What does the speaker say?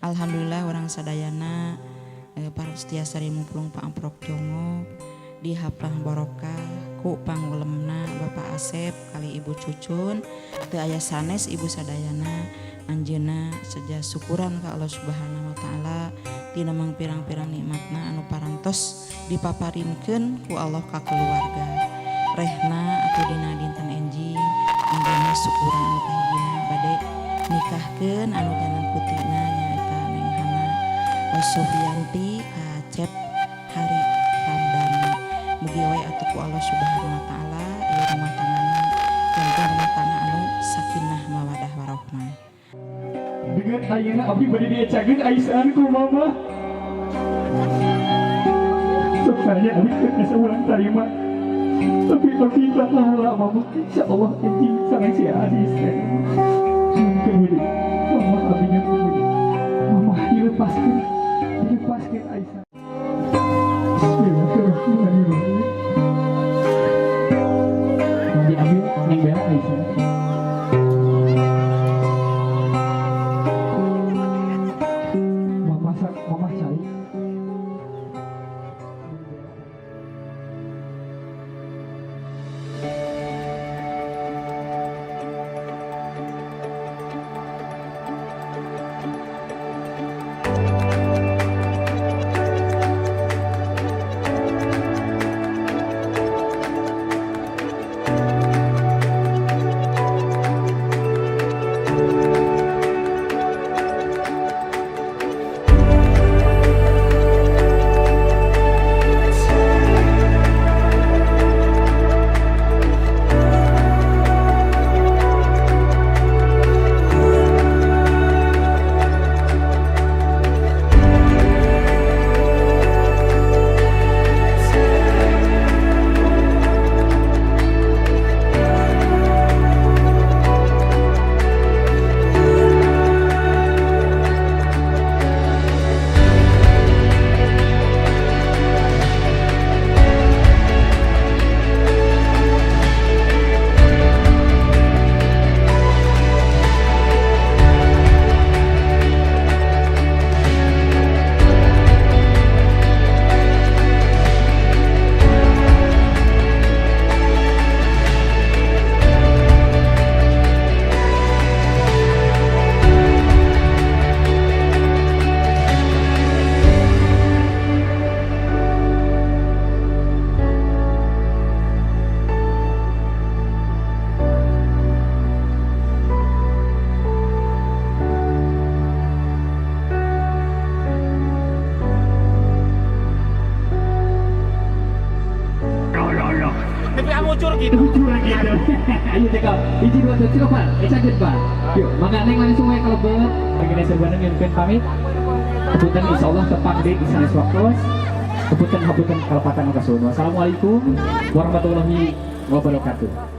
Alhamdulillah orang sadayana para setiasa dimupulung Pak Amprok Jongo dihaplah barokah ku pangulemna Bapak Asep kali Ibu Cucun teu aya sanes Ibu sadayana anjeunna seja syukuran ka Allah Subhanahu wa taala tina mangpirang-pirang nikmatna anu parantos dipaparinkeun ku Allah ka keluarga rehna atuh dina dinten enjing anjeunna syukuran anu kahijina bade nikahkeun anu jalan putina nyaeta Neng Hana Sufyanti Kacep Hari Ramdhani mugi wae atuh ku Allah Subhanahu wa taala ieu rumah tanggana janten rumah tangga anu sakinah mawadah warahmah. Dengan ayeuna abdi bade diacakeun Aisyah ku mama. Supaya abdi geus ulang tarima. Tapi abdi bakal mama insyaallah anjing sareng si Adis. Mungkin hidup mama abdinya kudu. Mama dilepaskeun Aisyah. Bismillahirrahmanirrahim. Diambil neng berak Aisyah. Mama cari. Tapi kamu ucur gitu. Ayo cekal. Hiji dua tiga Pak. Caget Pak. Yuk, mangga neng langsung wae kalebet. Bagina sebenarnya nyunkeun pamit. Keputan insyaallah tepang deui di sanes waktos. Keputan hapunten kalepatan ka suhun. Wassalamualaikum warahmatullahi wabarakatuh.